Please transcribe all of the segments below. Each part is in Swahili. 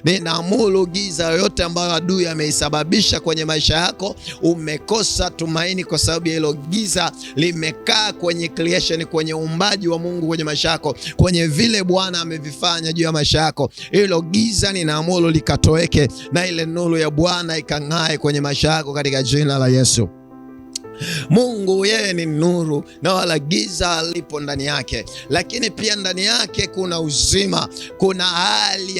Ninaamuru giza yote ambayo adui ameisababisha kwenye maisha yako, umekosa tumaini kwa sababu ya hilo giza limekaa kwenye creation, kwenye uumbaji wa Mungu kwenye maisha yako, kwenye vile Bwana amevifanya juu ya maisha yako. Hilo giza ninaamuru likatoweke na ile nuru ya Bwana ikang'ae kwenye maisha yako katika jina la Yesu. Mungu yeye ni nuru na wala giza lipo ndani yake, lakini pia ndani yake kuna uzima, kuna hali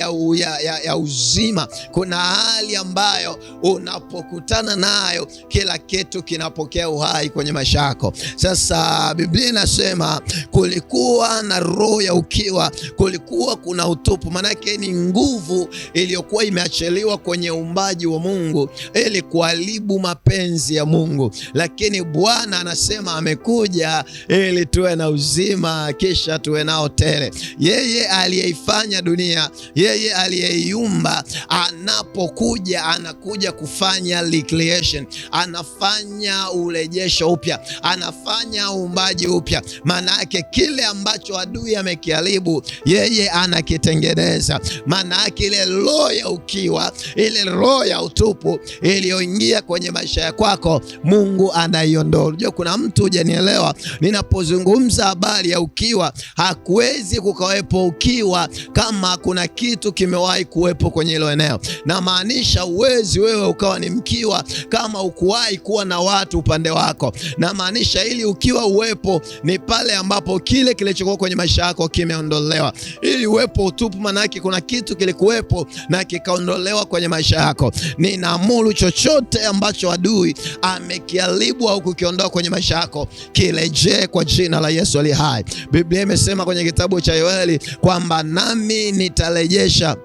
ya uzima, kuna hali ambayo unapokutana nayo kila kitu kinapokea uhai kwenye maisha yako. Sasa Biblia inasema kulikuwa na roho ya ukiwa, kulikuwa kuna utupu. Maana yake ni nguvu iliyokuwa imeachiliwa kwenye uumbaji wa Mungu ili kuharibu mapenzi ya Mungu, lakini Bwana anasema amekuja ili tuwe na uzima kisha tuwe nao tele. Yeye aliyeifanya dunia, yeye aliyeiumba, anapokuja anakuja kufanya recreation, anafanya urejesho upya, anafanya uumbaji upya. Maana yake kile ambacho adui amekiharibu yeye anakitengeneza. Maana yake ile roho ya ukiwa, ile roho ya utupu iliyoingia kwenye maisha ya kwako, Mungu anaiondoa. Unajua kuna mtu hujanielewa, ninapozungumza habari ya ukiwa, hakuwezi kukawepo ukiwa kama kuna kitu kimewahi kuwepo kwenye hilo eneo. Na maanisha uwezi wewe ukawa ni mkiwa kama ukuwahi kuwa na watu upande wako. Na maanisha ili ukiwa uwepo ni pale ambapo kile kilichokuwa kwenye maisha yako kimeondolewa. Ili uwepo utupu, maana yake kuna kitu kilikuwepo na kikaondolewa kwenye maisha yako. Ninaamuru chochote ambacho adui amekiharibu au kukiondoa kwenye maisha yako kirejee kwa jina la Yesu aliye hai. Biblia imesema kwenye kitabu cha Yoeli kwamba nami nitarejesha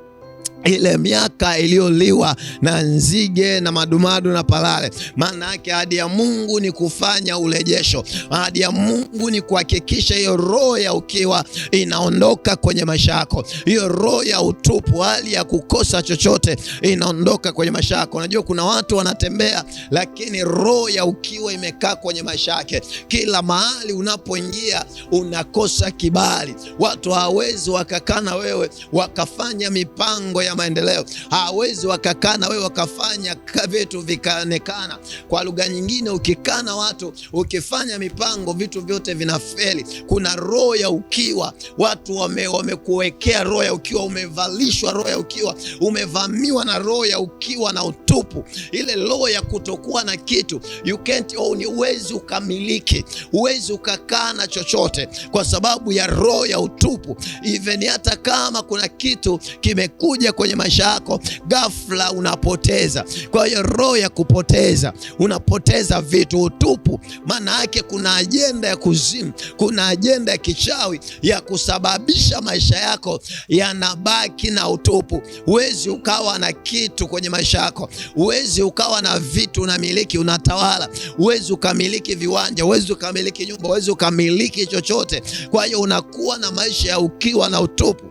ile miaka iliyoliwa na nzige na madumadu na palale. Maana yake ahadi ya Mungu ni kufanya urejesho. Ahadi ya Mungu ni kuhakikisha hiyo roho ya ukiwa inaondoka kwenye maisha yako. Hiyo roho ya utupu, hali ya kukosa chochote inaondoka kwenye maisha yako. Unajua kuna watu wanatembea lakini roho ya ukiwa imekaa kwenye maisha yake. Kila mahali unapoingia unakosa kibali. Watu hawawezi wakakaa na wewe wakafanya mipango ya maendeleo. Hawezi wakakaa na wewe wakafanya vitu vikaonekana. Kwa lugha nyingine, ukikaa na watu ukifanya mipango, vitu vyote vinafeli. Kuna roho ya ukiwa. Watu wamekuwekea roho ya ukiwa, umevalishwa roho ya ukiwa, umevamiwa na roho ya ukiwa na utupu. Ile roho ya kutokuwa na kitu. You can't own, huwezi ukamiliki, huwezi ukakaa na chochote kwa sababu ya roho ya utupu. Even hata kama kuna kitu kimekuja kwenye maisha yako, ghafla unapoteza. Kwa hiyo roho ya kupoteza, unapoteza vitu. Utupu maana yake kuna ajenda ya kuzimu, kuna ajenda ya kichawi ya kusababisha maisha yako yanabaki na utupu. Huwezi ukawa na kitu kwenye maisha yako, huwezi ukawa na vitu unamiliki, unatawala. Huwezi ukamiliki viwanja, huwezi ukamiliki nyumba, huwezi ukamiliki chochote. Kwa hiyo unakuwa na maisha ya ukiwa na utupu.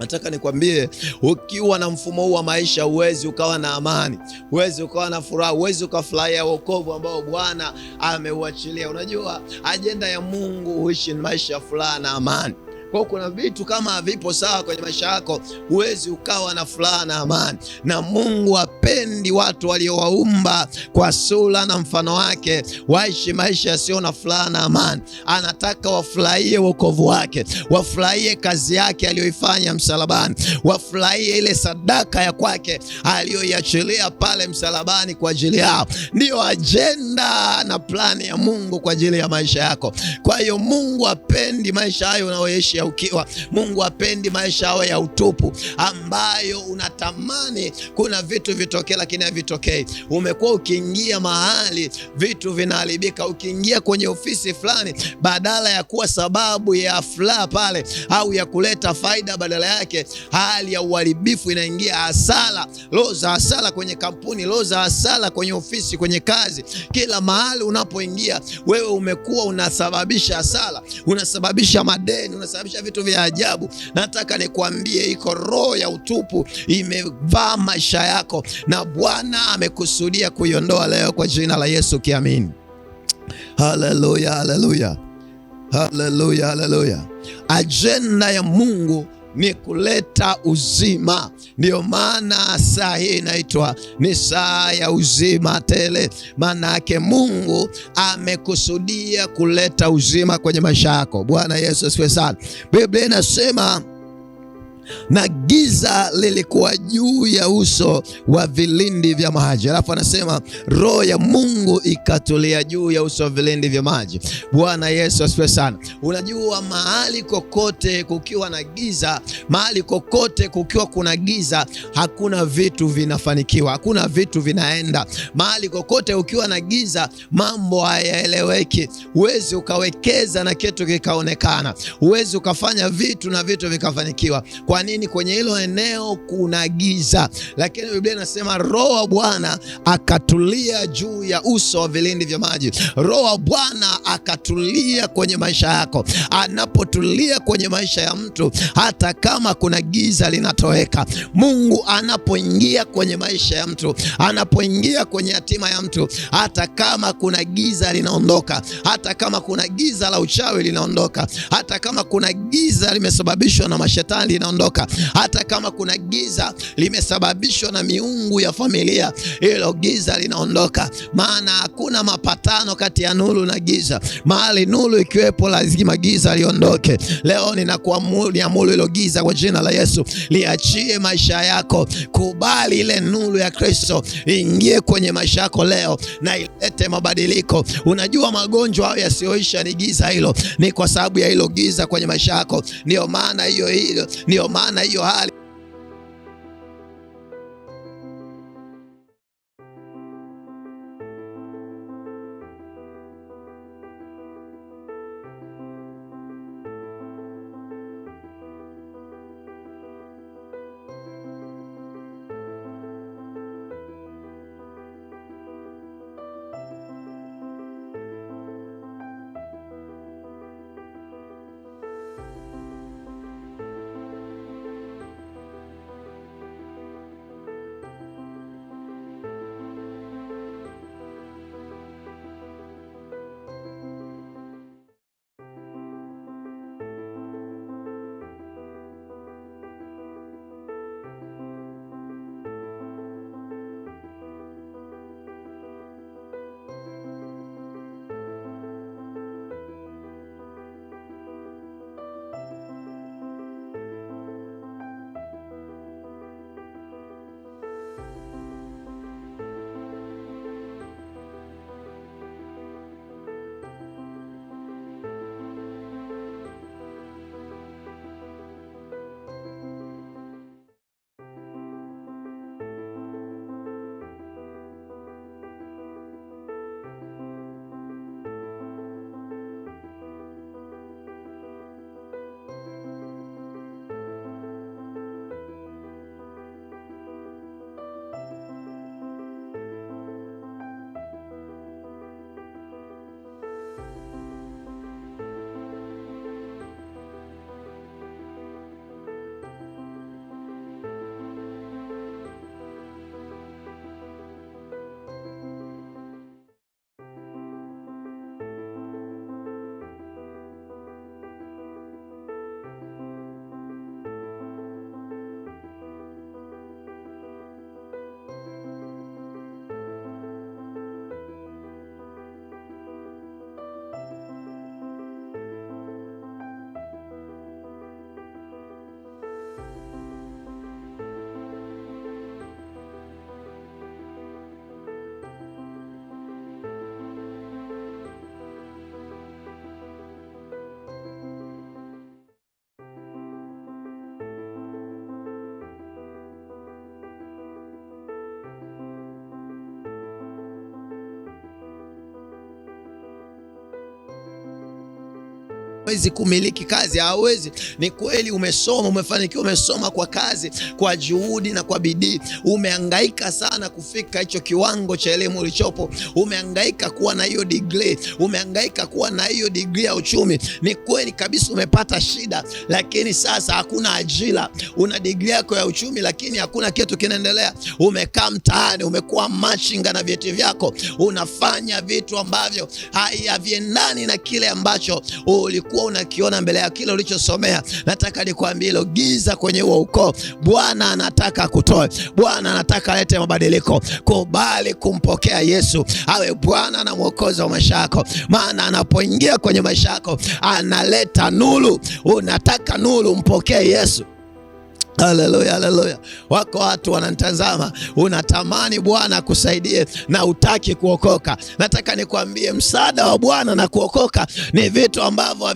Nataka nikwambie, ukiwa na mfumo huu wa maisha huwezi ukawa na amani, huwezi ukawa na furaha, huwezi ukafurahia wokovu ambao Bwana ameuachilia. Unajua ajenda ya Mungu huishi maisha ya furaha na amani. Kwa kuna vitu kama havipo sawa kwenye maisha yako, huwezi ukawa na furaha na amani. Na Mungu hapendi watu waliowaumba kwa sura na mfano wake waishi maisha yasiyo na furaha na amani. Anataka wafurahie wokovu wake, wafurahie kazi yake aliyoifanya msalabani, wafurahie ile sadaka ya kwake aliyoiachilia pale msalabani kwa ajili yao. Ndiyo ajenda na plani ya Mungu kwa ajili ya maisha yako. Kwa hiyo Mungu hapendi maisha hayo unayoishi ya ukiwa. Mungu hapendi maisha yao ya utupu ambayo unatamani kuna vitu vitokee lakini havitokei. Umekuwa ukiingia mahali vitu vinaharibika, ukiingia kwenye ofisi fulani, badala ya kuwa sababu ya furaha pale au ya kuleta faida, badala yake hali ya uharibifu inaingia. Hasara, roho za hasara kwenye kampuni, roho za hasara kwenye ofisi, kwenye kazi. Kila mahali unapoingia wewe umekuwa unasababisha hasara, unasababisha madeni, unasababisha vitu vya ajabu. Nataka nikwambie, iko roho ya utupu imevaa maisha yako na Bwana amekusudia kuiondoa leo kwa jina la Yesu kiamini. Haleluya, haleluya, haleluya, haleluya. Ajenda ya Mungu ni kuleta uzima. Ndio maana saa hii inaitwa ni saa ya uzima tele. Maana yake Mungu amekusudia kuleta uzima kwenye maisha yako. Bwana Yesu asifiwe sana. Biblia inasema na giza lilikuwa juu ya uso wa vilindi vya maji. Alafu anasema roho ya Mungu ikatulia juu ya uso wa vilindi vya maji. Bwana Yesu asifiwe sana. Unajua, mahali kokote kukiwa na giza, mahali kokote kukiwa kuna giza, hakuna vitu vinafanikiwa, hakuna vitu vinaenda. Mahali kokote ukiwa na giza, mambo hayaeleweki. Huwezi ukawekeza na kitu kikaonekana, huwezi ukafanya vitu na vitu vikafanikiwa. Kwa nini? Kwenye hilo eneo kuna giza. Lakini Biblia inasema roho wa Bwana akatulia juu ya uso wa vilindi vya maji. Roho wa Bwana akatulia kwenye maisha yako. Anapotulia kwenye maisha ya mtu, hata kama kuna giza linatoweka. Mungu anapoingia kwenye maisha ya mtu, anapoingia kwenye hatima ya mtu, hata kama kuna giza linaondoka. Hata kama kuna giza la uchawi linaondoka. Hata kama kuna giza limesababishwa na mashetani linaondoka. Hata kama kuna giza limesababishwa na miungu ya familia, hilo giza linaondoka. Maana hakuna mapatano kati ya nuru na giza. Mahali nuru ikiwepo, lazima giza liondoke. Leo ninakuamuru hilo giza kwa jina la Yesu liachie maisha yako. Kubali ile nuru ya Kristo ingie kwenye maisha yako leo na ilete mabadiliko. Unajua, magonjwa hayo yasiyoisha ni giza hilo, ni kwa sababu ya hilo giza kwenye maisha yako. Ndio maana hiyo hali hawezi kumiliki kazi, hawezi. Ni kweli umesoma, umefanikiwa, umesoma kwa kazi, kwa juhudi na kwa bidii. Umehangaika sana kufika hicho kiwango cha elimu ulichopo. Umehangaika kuwa na hiyo degree, umehangaika kuwa na hiyo degree ya uchumi. Ni kweli kabisa umepata shida, lakini sasa hakuna ajira. Una degree yako ya uchumi lakini hakuna kitu kinaendelea. Umekaa mtaani, umekuwa machinga na vyeti vyako. Unafanya vitu ambavyo haviendani na kile ambacho ulikuwa ulichokuwa unakiona mbele ya kile ulichosomea, nataka nikwambie hilo giza kwenye huo ukoo Bwana anataka kutoe. Bwana anataka alete mabadiliko. Kubali kumpokea Yesu awe Bwana na Mwokozi wa maisha yako, maana anapoingia kwenye maisha yako analeta nuru. Unataka nuru, mpokee Yesu. Haleluya, haleluya. Wako watu wanatazama, unatamani Bwana akusaidie na utaki kuokoka. Nataka nikwambie msaada wa Bwana na kuokoka ni vitu ambavyo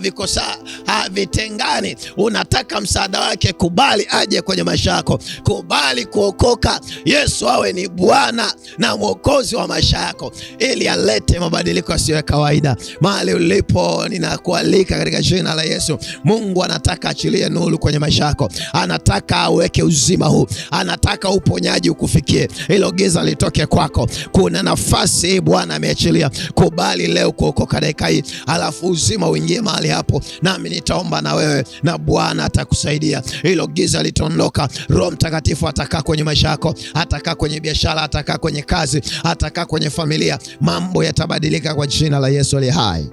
havitengani. Unataka msaada wake, kubali aje kwenye maisha yako. Kubali kuokoka, Yesu awe ni Bwana na Mwokozi wa maisha yako, ili alete mabadiliko yasiyo ya kawaida. Mahali ulipo, ninakualika katika jina la Yesu. Mungu anataka achilie nuru kwenye maisha yako. Anataka aweke uzima huu. Anataka uponyaji ukufikie. Hilo giza litoke kwako. Kuna nafasi Bwana ameachilia. Kubali leo kuokoka dakika hii, alafu uzima uingie mahali hapo. Nami nitaomba na wewe na Bwana atakusaidia. Hilo giza litaondoka. Roho Mtakatifu atakaa kwenye maisha yako, atakaa kwenye biashara, atakaa kwenye kazi, atakaa kwenye familia. Mambo yatabadilika kwa jina la Yesu aliye hai.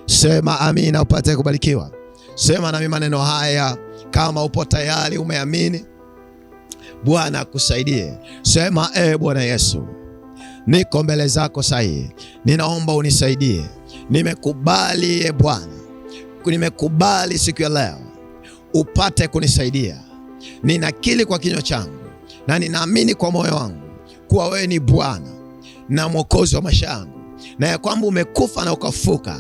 Sema amina upate kubarikiwa. Sema nami maneno haya kama upo tayari umeamini. Bwana akusaidie. Sema Bwana Yesu, niko mbele zako sasa. Ninaomba unisaidie. Nimekubali Bwana. Nimekubali siku ya leo upate kunisaidia. Ninakiri kwa kinywa changu na ninaamini kwa moyo wangu kuwa wewe ni Bwana na Mwokozi wa maisha yangu, na ya kwamba umekufa na ukafuka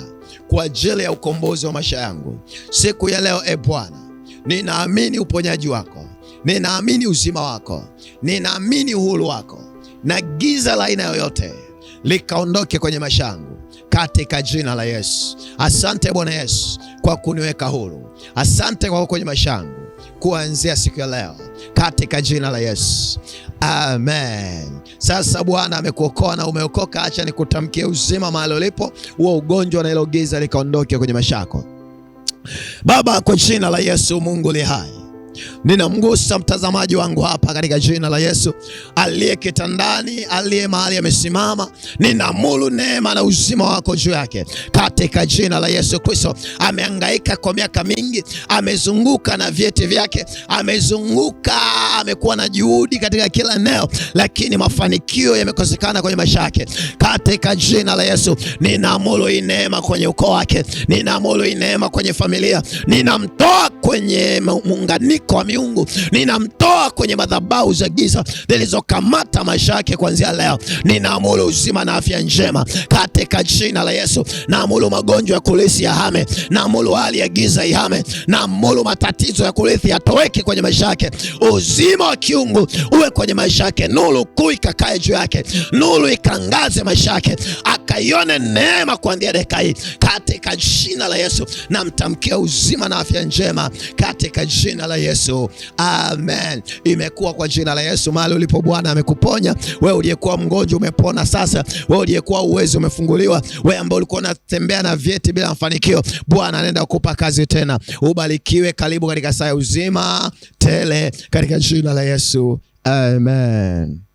kwa ajili ya ukombozi wa maisha yangu. Siku ya leo Bwana, ninaamini uponyaji wako, ninaamini uzima wako, ninaamini uhuru wako, na giza la aina yoyote likaondoke kwenye maisha yangu katika jina la Yesu. Asante Bwana Yesu kwa kuniweka huru. Asante kwa kwenye maisha yangu kuanzia siku ya leo katika jina la Yesu. Amen. Sasa Bwana amekuokoa na umeokoka. Acha nikutamkie uzima mahali ulipo. Huo ugonjwa na hilo giza likaondoke kwenye maisha yako. Baba, kwa jina la Yesu Mungu li hai, ninamgusa mtazamaji wangu hapa katika jina la Yesu, aliye kitandani, aliye mahali amesimama. Ninaamuru neema na uzima wako juu yake katika jina la Yesu Kristo. Amehangaika kwa miaka mingi, amezunguka na vyeti vyake, amekuwa na juhudi katika kila eneo, lakini mafanikio yamekosekana kwenye maisha yake. Katika jina la Yesu ninaamuru neema kwenye ukoo wake, ninaamuru neema kwenye familia. Ninamtoa kwenye muunganiko wa miungu, ninamtoa kwenye madhabahu za giza zilizokamata maisha yake kuanzia leo. Ninaamuru uzima na afya njema katika jina la Yesu. Naamuru magonjwa ya kurithi yahame, naamuru hali ya giza ihame, naamuru matatizo ya kurithi yatoweke kwenye maisha yake. Uzima wa kiungu uwe kwenye maisha yake, nuru kuu ikakae juu yake, nuru ikangaze maisha yake, akaione neema kuanzia dakika hii katika jina la Yesu. Namtamkia uzima na afya njema katika jina la Yesu. Amen. Imekuwa kwa jina la Yesu. Mahali ulipo Bwana amekuponya. Wewe uliyekuwa mgonjwa umepona sasa. Wewe uliyekuwa uwezi umefunguliwa. Wewe ambaye ulikuwa unatembea na vyeti bila mafanikio, Bwana anaenda kukupa kazi tena. Ubarikiwe. Karibu katika saa ya uzima tele katika jina la Yesu. Amen.